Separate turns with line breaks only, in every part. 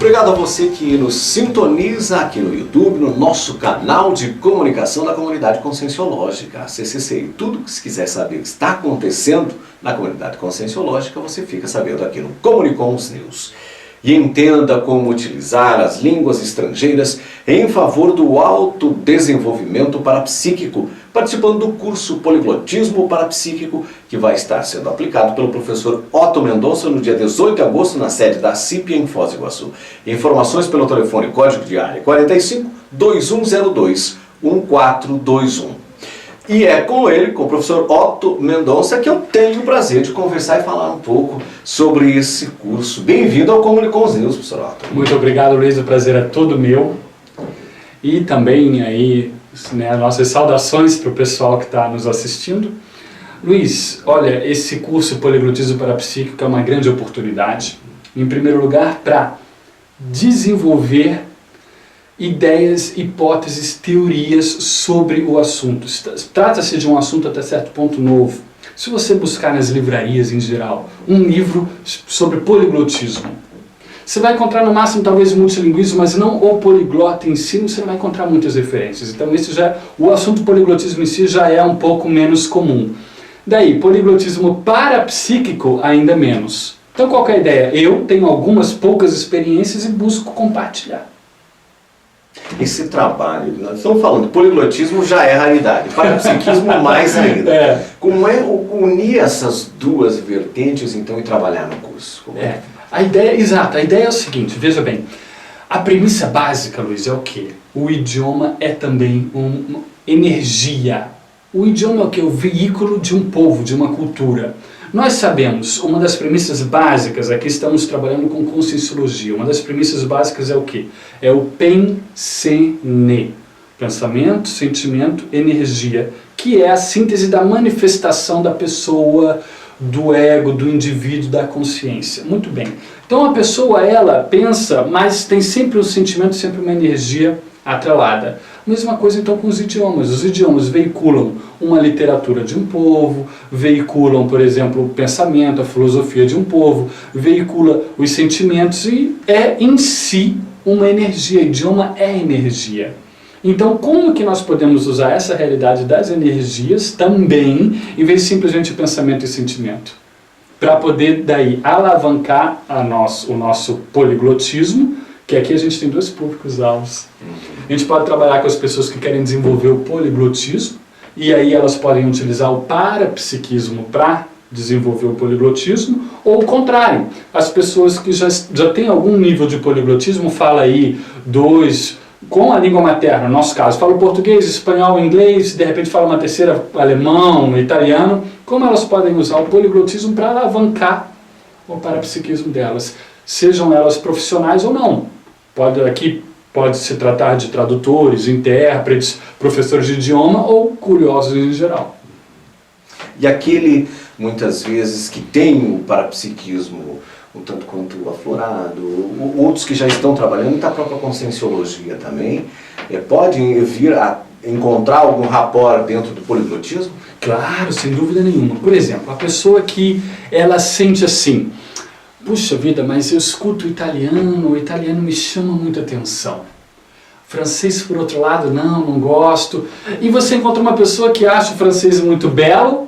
obrigado a você que nos sintoniza aqui no YouTube, no nosso canal de comunicação da Comunidade Conscienciológica, a CCC. E tudo que você quiser saber o que está acontecendo na Comunidade Conscienciológica, você fica sabendo aqui no Comunicons News. E entenda como utilizar as línguas estrangeiras em favor do autodesenvolvimento parapsíquico, participando do curso Poliglotismo Parapsíquico, que vai estar sendo aplicado pelo professor Otto Mendonça no dia 18 de agosto, na sede da CIP em Foz do Iguaçu. Informações pelo telefone código de área 45 2102 1421. E é com ele, com o professor Otto Mendonça, que eu tenho o prazer de conversar e falar um pouco sobre esse curso. Bem-vindo ao Comunicons News, professor Otto.
Muito obrigado, Luiz, o prazer é todo meu. E também aí, né, nossas saudações para o pessoal que está nos assistindo. Luiz, olha, esse curso Poliglotismo Parapsíquico é uma grande oportunidade, em primeiro lugar, para desenvolver ideias, hipóteses, teorias sobre o assunto. Trata-se de um assunto até certo ponto novo. Se você buscar nas livrarias em geral um livro sobre poliglotismo, você vai encontrar no máximo talvez multilinguismo, mas não o poliglota em si, você não vai encontrar muitas referências. Então o assunto poliglotismo em si já é um pouco menos comum. Daí, poliglotismo parapsíquico ainda menos. Então qual que é a ideia? Eu tenho algumas poucas experiências e busco compartilhar.
Esse trabalho, nós estamos falando, poliglotismo já é raridade, parapsiquismo mais ainda. Como é unir essas duas vertentes, então, e trabalhar no curso?
A ideia é o seguinte, veja bem, a premissa básica, Luiz, é o quê? O idioma é também uma energia. O idioma é o quê? O veículo de um povo, de uma cultura. Nós sabemos, uma das premissas básicas, aqui estamos trabalhando com conscienciologia, uma das premissas básicas é o quê? É o pensene, pensamento, sentimento, energia, que é a síntese da manifestação da pessoa, do ego, do indivíduo, da consciência. Muito bem. Então a pessoa, ela pensa, mas tem sempre um sentimento, sempre uma energia atrelada. Mesma coisa então com os idiomas. Os idiomas veiculam uma literatura de um povo, veiculam, por exemplo, o pensamento, a filosofia de um povo, veicula os sentimentos e é em si uma energia. Idioma é energia. Então, como que nós podemos usar essa realidade das energias também, em vez de simplesmente pensamento e sentimento? Para poder daí alavancar o nosso poliglotismo, que aqui a gente tem dois públicos-alvos. A gente pode trabalhar com as pessoas que querem desenvolver o poliglotismo, e aí elas podem utilizar o parapsiquismo para desenvolver o poliglotismo, ou o contrário, as pessoas que já têm algum nível de poliglotismo, fala aí com a língua materna, no nosso caso, fala português, espanhol, inglês, de repente fala uma terceira, alemão, italiano, como elas podem usar o poliglotismo para alavancar o parapsiquismo delas, sejam elas profissionais ou não. Aqui pode se tratar de tradutores, intérpretes, professores de idioma ou curiosos em geral.
E aquele, muitas vezes, que tem o parapsiquismo um tanto quanto aflorado, outros que já estão trabalhando, da própria conscienciologia também, podem vir a encontrar algum rapport dentro do poliglotismo?
Claro, sem dúvida nenhuma. Por exemplo, a pessoa que ela sente assim, puxa vida, mas eu escuto o italiano me chama muita atenção. Francês, por outro lado, não gosto. E você encontra uma pessoa que acha o francês muito belo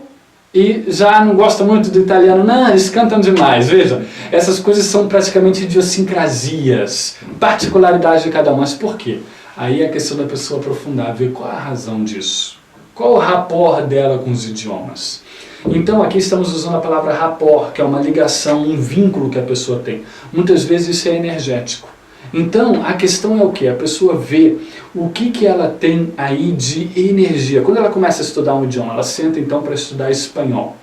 e já não gosta muito do italiano. Não, eles cantam demais. Veja, essas coisas são praticamente idiosincrasias, particularidades de cada um. Mas por quê? Aí é a questão da pessoa aprofundar, ver qual é a razão disso. Qual o rapport dela com os idiomas. Então aqui estamos usando a palavra rapport, que é uma ligação, um vínculo que a pessoa tem. Muitas vezes isso é energético. Então a questão é o quê? A pessoa vê o que ela tem aí de energia. Quando ela começa a estudar um idioma, ela senta então para estudar espanhol.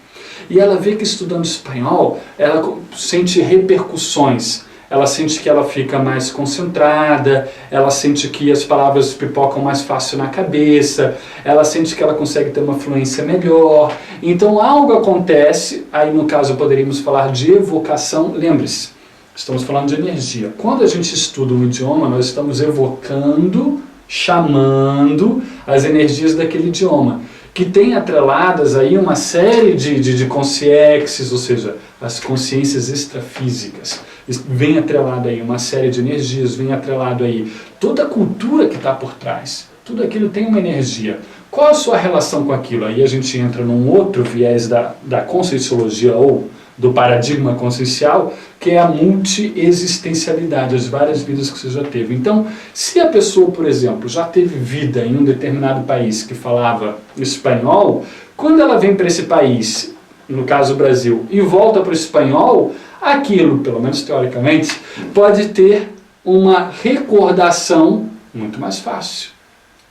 E ela vê que estudando espanhol, ela sente repercussões. Ela sente que ela fica mais concentrada, ela sente que as palavras pipocam mais fácil na cabeça, ela sente que ela consegue ter uma fluência melhor. Então algo acontece, aí no caso poderíamos falar de evocação. Lembre-se, estamos falando de energia. Quando a gente estuda um idioma, nós estamos evocando, chamando as energias daquele idioma, que tem atreladas aí uma série de consciências, ou seja, as consciências extrafísicas. vem atrelado aí uma série de energias, vem atrelado aí toda a cultura que está por trás. Tudo aquilo tem uma energia. Qual a sua relação com aquilo? Aí a gente entra num outro viés da conscienciologia ou do paradigma consciencial, que é a multi-existencialidade, as várias vidas que você já teve. Então, se a pessoa, por exemplo, já teve vida em um determinado país que falava espanhol, quando ela vem para esse país, no caso o Brasil, e volta para o espanhol, aquilo, pelo menos teoricamente, pode ter uma recordação muito mais fácil.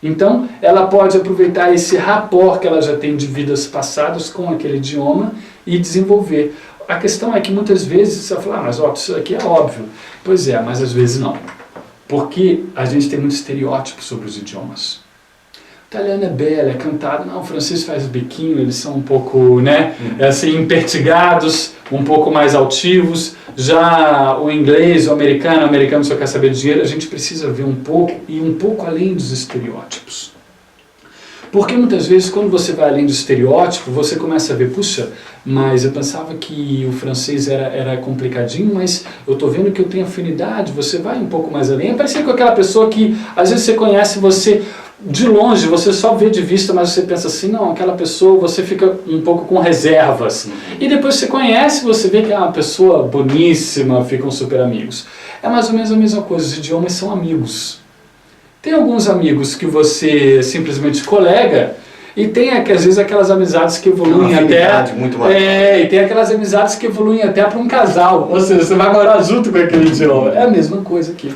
Então, ela pode aproveitar esse rapport que ela já tem de vidas passadas com aquele idioma e desenvolver. A questão é que muitas vezes você vai falar, mas ó, isso aqui é óbvio. Pois é, mas às vezes não. Porque a gente tem muito estereótipo sobre os idiomas. O italiano é belo, é cantado, não, o francês faz biquinho, eles são um pouco, né, assim, empertigados, um pouco mais altivos. Já o inglês, o americano só quer saber de dinheiro, a gente precisa ver um pouco, e um pouco além dos estereótipos. Porque muitas vezes, quando você vai além do estereótipo, você começa a ver, puxa, mas eu pensava que o francês era complicadinho, mas eu estou vendo que eu tenho afinidade, você vai um pouco mais além. É parecido com aquela pessoa que, às vezes, você conhece, você, de longe, você só vê de vista, mas você pensa assim, não, aquela pessoa, você fica um pouco com reservas. E depois você conhece, você vê que é uma pessoa boníssima, ficam super amigos. É mais ou menos a mesma coisa, os idiomas são amigos. Tem alguns amigos que você simplesmente colega, e tem às vezes aquelas amizades que evoluem até...
muito mais.
E tem aquelas amizades que evoluem até para um casal, ou seja, você vai morar junto com aquele idioma. É a mesma coisa aqui.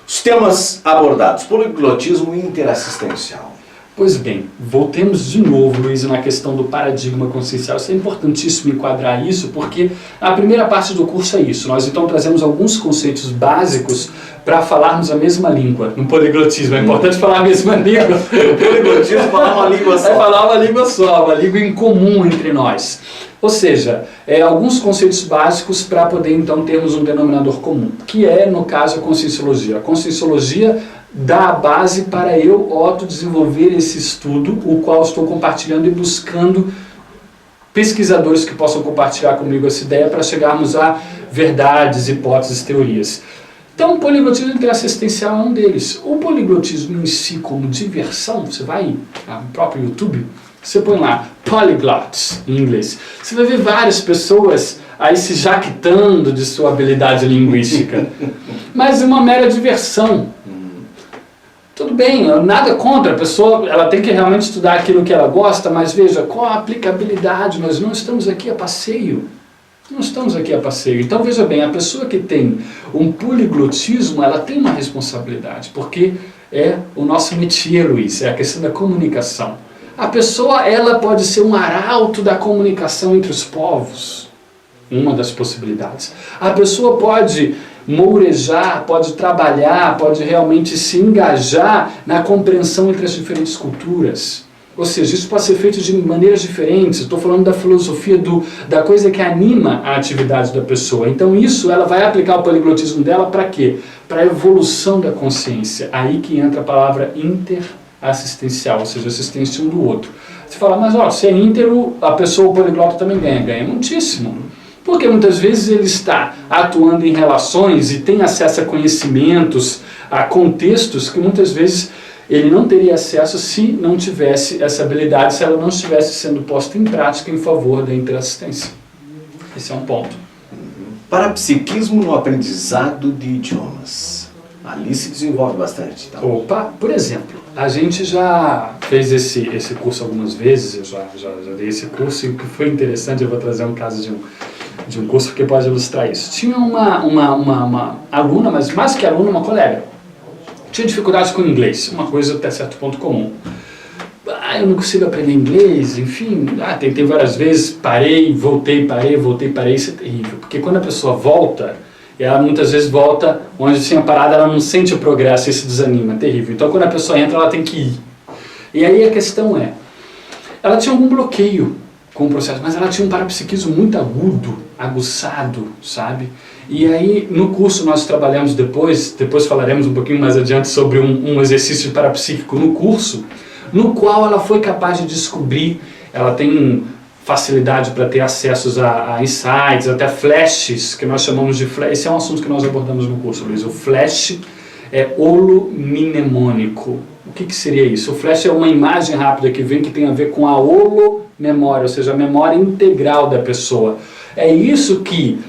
Os temas abordados, poliglotismo interassistencial.
Pois bem, voltemos de novo, Luiz, na questão do paradigma consciencial. Isso é importantíssimo enquadrar isso, porque a primeira parte do curso é isso. Nós então trazemos alguns conceitos básicos para falarmos a mesma língua. No poliglotismo, é importante falar a mesma língua.
No poliglotismo, falar uma língua só.
É falar uma língua só, uma língua em comum entre nós. Ou seja, alguns conceitos básicos para poder então termos um denominador comum, que é, no caso, a conscienciologia. A conscienciologia dá a base para eu, Otto, desenvolver esse estudo, o qual estou compartilhando e buscando pesquisadores que possam compartilhar comigo essa ideia para chegarmos a verdades, hipóteses, teorias. Então, o poliglotismo interassistencial é um deles. O poliglotismo em si, como diversão, você vai no próprio YouTube, você põe lá, polyglots, em inglês. Você vai ver várias pessoas aí se jactando de sua habilidade linguística. Mas é uma mera diversão. Tudo bem, nada contra, a pessoa ela tem que realmente estudar aquilo que ela gosta, mas veja, qual a aplicabilidade? Nós não estamos aqui a passeio. Não estamos aqui a passeio. Então veja bem, a pessoa que tem um poliglotismo, ela tem uma responsabilidade, porque é o nosso métier, Luiz, é a questão da comunicação. A pessoa, ela pode ser um arauto da comunicação entre os povos, uma das possibilidades. A pessoa pode mourejar, pode trabalhar, pode realmente se engajar na compreensão entre as diferentes culturas. Ou seja, isso pode ser feito de maneiras diferentes. Estou falando da filosofia, da coisa que anima a atividade da pessoa. Então isso, ela vai aplicar o poliglotismo dela para quê? Para a evolução da consciência. Aí que entra a palavra interassistencial, ou seja, assistência um do outro. Você fala, mas ó, se é íntero, a pessoa, o poliglota também ganha muitíssimo. Porque muitas vezes ele está atuando em relações e tem acesso a conhecimentos, a contextos que muitas vezes ele não teria acesso se não tivesse essa habilidade, se ela não estivesse sendo posta em prática em favor da interassistência. Esse é um ponto.
Parapsiquismo no aprendizado de idiomas. Ali se desenvolve bastante. Então.
Opa, por exemplo, a gente já fez esse curso algumas vezes, eu já dei esse curso, e o que foi interessante, eu vou trazer um caso de um curso que pode ilustrar isso. Tinha uma aluna, mas mais que aluna, uma colega. Tinha dificuldades com inglês, uma coisa até certo ponto comum. Eu não consigo aprender inglês, enfim, tentei várias vezes, parei, voltei, isso é terrível. Porque quando a pessoa volta, ela muitas vezes volta onde tinha parado, ela não sente o progresso, isso desanima, é terrível. Então quando a pessoa entra, ela tem que ir. E aí a questão é, ela tinha algum bloqueio com o processo, mas ela tinha um parapsiquismo muito agudo, aguçado, sabe? E aí, no curso nós trabalhamos depois falaremos um pouquinho mais adiante sobre um exercício parapsíquico no curso, no qual ela foi capaz de descobrir, ela tem facilidade para ter acessos a insights, até flashes, que nós chamamos de flash. Esse é um assunto que nós abordamos no curso, Luiz. O flash é holomnemônico. O que seria isso? O flash é uma imagem rápida que vem, que tem a ver com a holomemória, ou seja, a memória integral da pessoa. É isso que,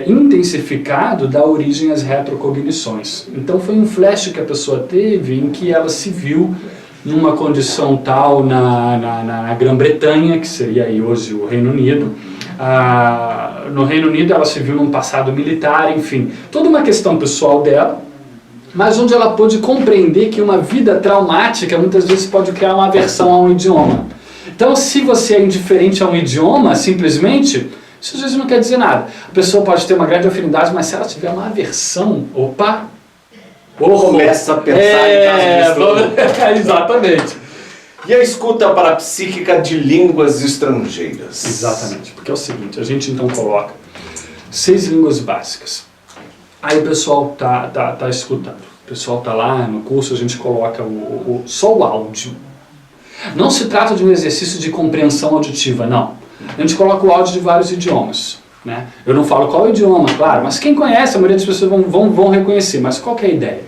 intensificado, dá origem às retrocognições. Então foi um flash que a pessoa teve em que ela se viu numa condição tal na Grã-Bretanha, que seria aí hoje o Reino Unido. No Reino Unido ela se viu num passado militar, enfim, toda uma questão pessoal dela, mas onde ela pôde compreender que uma vida traumática muitas vezes pode criar uma aversão a um idioma. Então, se você é indiferente a um idioma, simplesmente, isso às vezes não quer dizer nada. A pessoa pode ter uma grande afinidade, mas se ela tiver uma aversão, opa,
começa a pensar em caso de
exatamente.
E a escuta parapsíquica de línguas estrangeiras?
Exatamente, porque é o seguinte, a gente então coloca 6 línguas básicas. Aí o pessoal tá escutando. O pessoal tá lá no curso, a gente coloca só o áudio. Não se trata de um exercício de compreensão auditiva, não. A gente coloca o áudio de vários idiomas, né? Eu não falo qual idioma, claro, mas quem conhece, a maioria das pessoas vão reconhecer. Mas qual que é a ideia?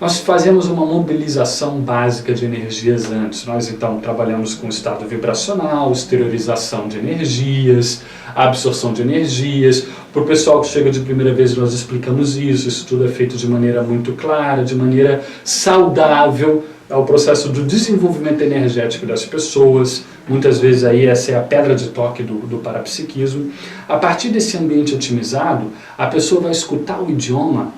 Nós fazemos uma mobilização básica de energias antes. Nós, então, trabalhamos com estado vibracional, exteriorização de energias, absorção de energias. Para o pessoal que chega de primeira vez, nós explicamos isso. Isso tudo é feito de maneira muito clara, de maneira saudável. É o processo do desenvolvimento energético das pessoas. Muitas vezes aí essa é a pedra de toque do parapsiquismo. A partir desse ambiente otimizado, a pessoa vai escutar o idioma,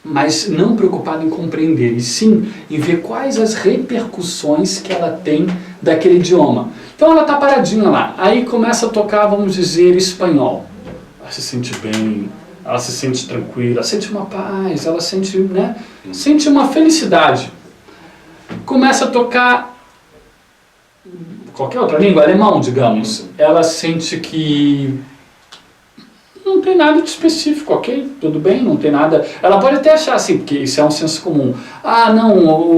mas não preocupada em compreender, e sim em ver quais as repercussões que ela tem daquele idioma. Então ela está paradinha lá, aí começa a tocar, vamos dizer, espanhol. Ela se sente bem, ela se sente tranquila, ela sente uma paz, ela sente, né, sente uma felicidade. Começa a tocar qualquer outra língua, alemão, digamos, ela sente que não tem nada de específico, ok? Tudo bem, não tem nada. Ela pode até achar assim, porque isso é um senso comum. Ah, não,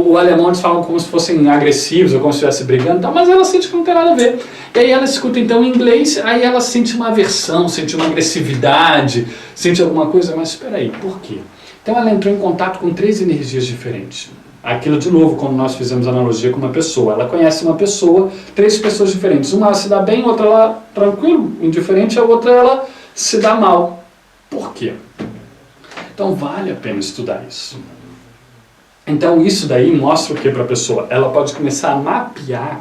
o alemão eles falam como se fossem agressivos ou como se estivesse brigando, tá? Mas ela sente que não tem nada a ver. E aí ela escuta então em inglês, aí ela sente uma aversão, sente uma agressividade, sente alguma coisa, mas espera aí, por quê? Então ela entrou em contato com 3 energias diferentes. Aquilo de novo, quando nós fizemos analogia com uma pessoa. Ela conhece uma pessoa, 3 pessoas diferentes. Uma ela se dá bem, outra ela tranquilo, indiferente, a outra ela se dá mal. Por quê? Então vale a pena estudar isso. Então isso daí mostra o que para a pessoa? Ela pode começar a mapear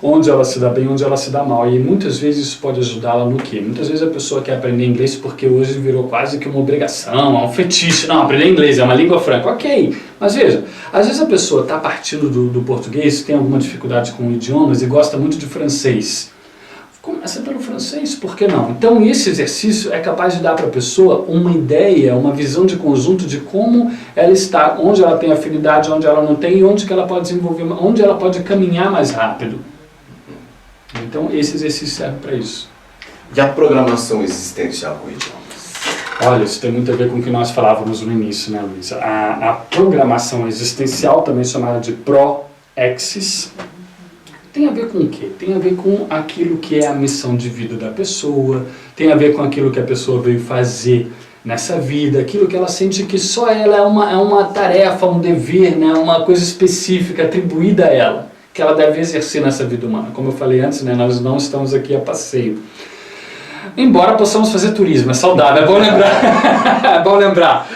onde ela se dá bem, onde ela se dá mal. E muitas vezes isso pode ajudá-la no quê? Muitas vezes a pessoa quer aprender inglês porque hoje virou quase que uma obrigação, é um fetiche. Não, aprender inglês é uma língua franca. Ok, mas veja, às vezes a pessoa está partindo do português, tem alguma dificuldade com idiomas e gosta muito de francês. Começa pelo francês, por que não? Então esse exercício é capaz de dar para a pessoa uma ideia, uma visão de conjunto de como ela está, onde ela tem afinidade, onde ela não tem e onde que ela pode desenvolver, onde ela pode caminhar mais rápido. Então esse exercício serve para isso.
E a programação existencial com idiomas?
Olha, isso tem muito a ver com o que nós falávamos no início, né, Luiz? A programação existencial, também chamada de Pro-Exis, tem a ver com o quê? Tem a ver com aquilo que é a missão de vida da pessoa, tem a ver com aquilo que a pessoa veio fazer nessa vida, aquilo que ela sente que só ela é uma tarefa, um dever, né, uma coisa específica atribuída a ela, que ela deve exercer nessa vida humana. Como eu falei antes, né, nós não estamos aqui a passeio. Embora possamos fazer turismo, é saudável, é bom lembrar. É bom lembrar.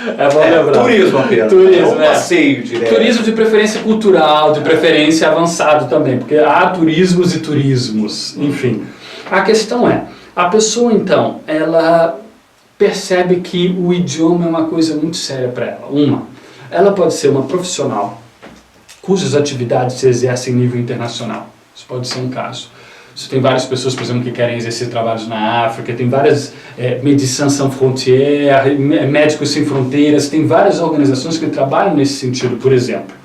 Turismo apenas.
Turismo,
é um passeio direto.
Turismo de preferência cultural, de preferência avançado também, porque há turismos e turismos, enfim. A questão é, a pessoa então, ela percebe que o idioma é uma coisa muito séria para ela. Ela pode ser uma profissional cujas atividades se exercem em nível internacional. Isso pode ser um caso. Você tem várias pessoas, por exemplo, que querem exercer trabalhos na África, tem várias Médecins Sans Frontières, Médicos Sem Fronteiras, tem várias organizações que trabalham nesse sentido. Por exemplo,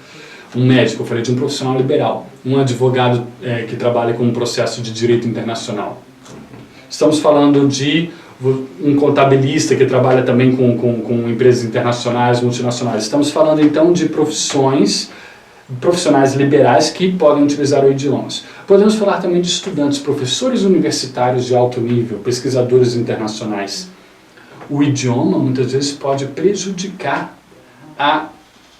um médico, eu falei de um profissional liberal, um advogado que trabalha com um processo de direito internacional. Estamos falando de um contabilista que trabalha também com empresas internacionais, multinacionais. Estamos falando então de profissionais liberais que podem utilizar o idiomas. Podemos falar também de estudantes, professores universitários de alto nível, pesquisadores internacionais. O idioma, muitas vezes, pode prejudicar a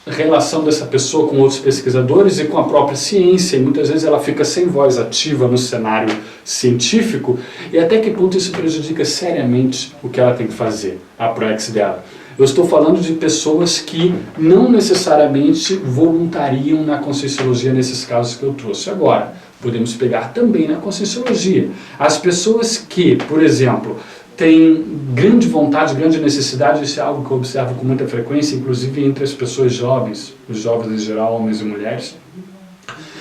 relação dessa pessoa com outros pesquisadores e com a própria ciência, e muitas vezes ela fica sem voz ativa no cenário científico, e até que ponto isso prejudica seriamente o que ela tem que fazer, a proex dela. Eu estou falando de pessoas que não necessariamente voluntariam na Conscienciologia nesses casos que eu trouxe agora. Podemos pegar também na Conscienciologia. As pessoas que, por exemplo, têm grande vontade, grande necessidade, isso é algo que eu observo com muita frequência, inclusive entre as pessoas jovens, os jovens em geral, homens e mulheres,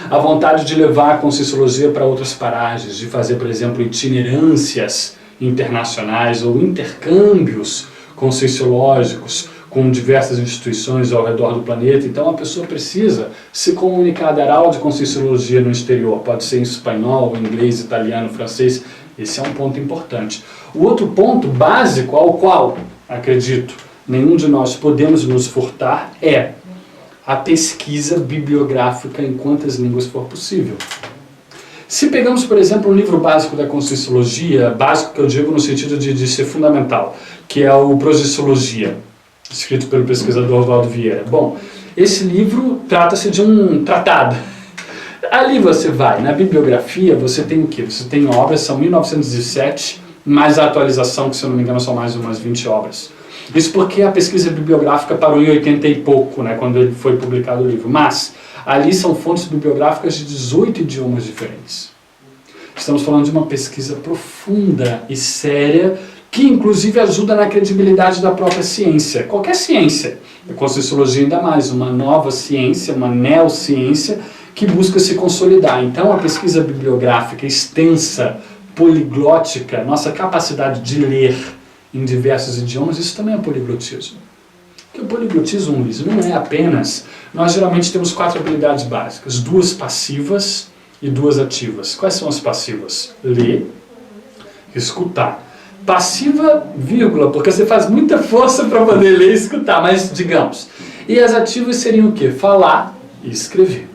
a vontade de levar a Conscienciologia para outras paragens, de fazer, por exemplo, itinerâncias internacionais ou intercâmbios conscienciológicos com diversas instituições ao redor do planeta. Então a pessoa precisa se comunicar, dar aula de Conscienciologia no exterior, pode ser em espanhol, inglês, italiano, francês. Esse é um ponto importante. O outro ponto básico ao qual, acredito, nenhum de nós podemos nos furtar é a pesquisa bibliográfica em quantas línguas for possível. Se pegamos, por exemplo, um livro básico da Conscienciologia, básico que eu digo no sentido de ser fundamental, que é o Projeciologia, escrito pelo pesquisador Valdo Vieira. Bom, esse livro trata-se de um tratado. Ali você vai, na bibliografia, você tem o quê? Você tem obras, são 1907, mais a atualização, que se eu não me engano são mais umas 20 obras. Isso porque a pesquisa bibliográfica parou em 80 e pouco, né, quando ele foi publicado o livro. Mas ali são fontes bibliográficas de 18 idiomas diferentes. Estamos falando de uma pesquisa profunda e séria, que inclusive ajuda na credibilidade da própria ciência. Qualquer ciência, a Conscienciologia ainda mais, uma nova ciência, uma neociência, que busca se consolidar. Então a pesquisa bibliográfica extensa, poliglótica, nossa capacidade de ler em diversos idiomas, isso também é poliglotismo. Porque o poliglotismo, Luiz, não é apenas... Nós geralmente temos 4 habilidades básicas, 2 passivas e 2 ativas. Quais são as passivas? Ler, escutar. Passiva, vírgula, porque você faz muita força para poder ler e escutar, mas digamos. E as ativas seriam o quê? Falar e escrever.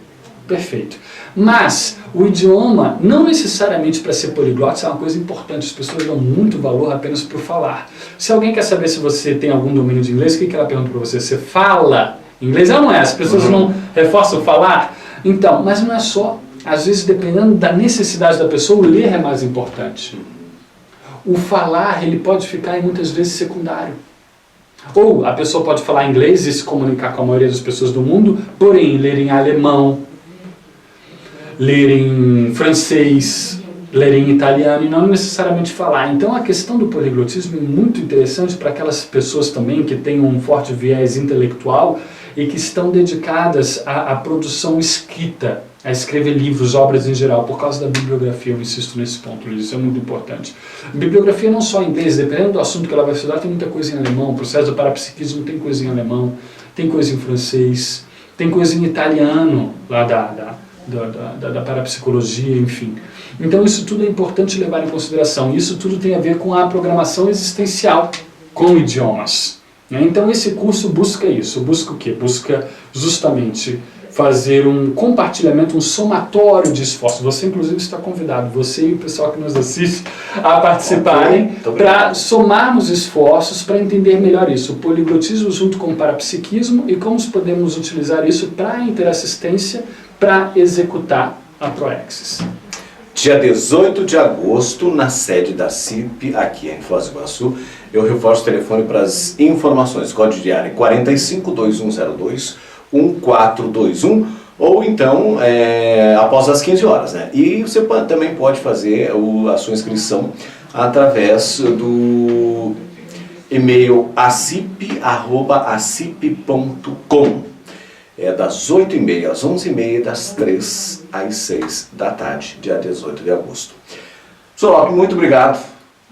Perfeito. Mas o idioma, não necessariamente para ser poliglota, isso é uma coisa importante. As pessoas dão muito valor apenas por falar. Se alguém quer saber se você tem algum domínio de inglês, o que ela pergunta para você? Você fala inglês? Não é? As pessoas não reforçam falar? Então, mas não é só. Às vezes, dependendo da necessidade da pessoa, o ler é mais importante. O falar, ele pode ficar muitas vezes secundário. Ou a pessoa pode falar inglês e se comunicar com a maioria das pessoas do mundo, porém ler em alemão, ler em francês, ler em italiano e não necessariamente falar. Então a questão do poliglotismo é muito interessante para aquelas pessoas também que têm um forte viés intelectual e que estão dedicadas à produção escrita, a escrever livros, obras em geral, por causa da bibliografia. Eu insisto nesse ponto, Luiz, isso é muito importante. Bibliografia não só em inglês, dependendo do assunto que ela vai estudar, tem muita coisa em alemão. O processo do parapsiquismo tem coisa em alemão, tem coisa em francês, tem coisa em italiano, lá da parapsicologia, enfim. Então isso tudo é importante levar em consideração. Isso tudo tem a ver com a programação existencial com idiomas. Então esse curso busca isso. Busca o quê? Busca justamente fazer um compartilhamento, um somatório de esforços. Você, inclusive, está convidado, você e o pessoal que nos assiste, a participarem para somarmos esforços para entender melhor isso. O poliglotismo junto com o parapsiquismo e como podemos utilizar isso para a interassistência, para executar a Proexis.
Dia 18 de agosto, na sede da CIP, aqui em Foz do Iguaçu. Eu reforço o telefone para as informações. Código de área 452102-1421, ou então após as 15 horas, né? E você também pode fazer a sua inscrição através do e-mail acip@acip.com. É das 8h30 às 11h30, das 3 às 6 da tarde, dia 18 de agosto. Professor Lopes, muito obrigado.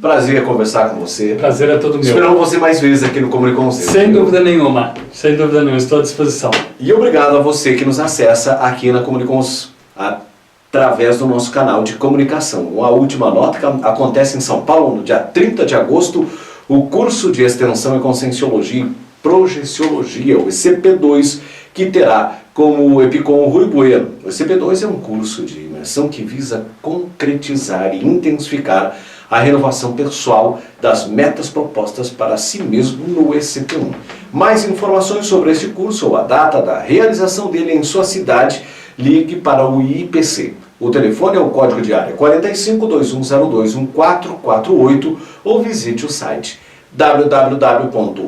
Prazer conversar com você.
Prazer é todo meu.
Esperamos você mais vezes aqui no Comuniconsciência.
Sem dúvida nenhuma. Sem dúvida nenhuma. Estou à disposição.
E obrigado a você que nos acessa aqui na Comuniconsciência, através do nosso canal de comunicação. A última nota que acontece em São Paulo, no dia 30 de agosto, o curso de Extensão em Conscienciologia e Projeciologia, o ECP2, que terá como EPICOM Rui Bueno. O ECP2 é um curso de avaliação que visa concretizar e intensificar a renovação pessoal das metas propostas para si mesmo no ECT1. Mais informações sobre este curso ou a data da realização dele em sua cidade, ligue para o IIPC. O telefone é o código de área 4521021448 ou visite o site www.iipc.org.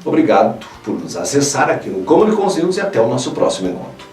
Obrigado por nos acessar aqui no Comuniconzinhos e até o nosso próximo encontro.